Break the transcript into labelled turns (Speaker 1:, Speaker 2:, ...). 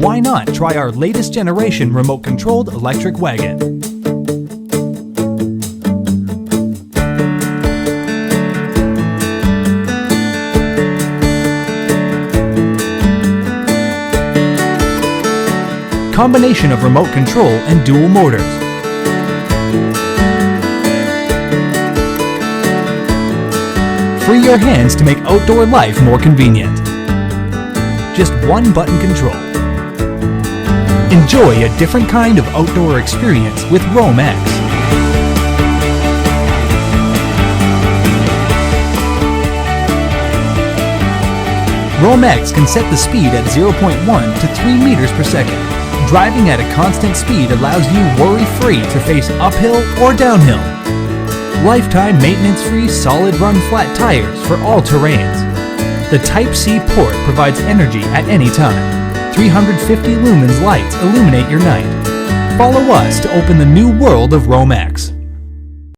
Speaker 1: Why not try our latest generation remote-controlled electric wagon? Combination of remote control and dual motors. Free your hands to make outdoor life more convenient. Just one button control. Enjoy a different kind of outdoor experience with RoamX. RoamX can set the speed at 0.1 to 3 meters per second. Driving at a constant speed allows you worry-free to face uphill or downhill. Lifetime maintenance-free solid run flat tires for all terrains. The Type-C port provides energy at any time. 350 lumens lights illuminate your night. Follow us to open the new world of RoamX.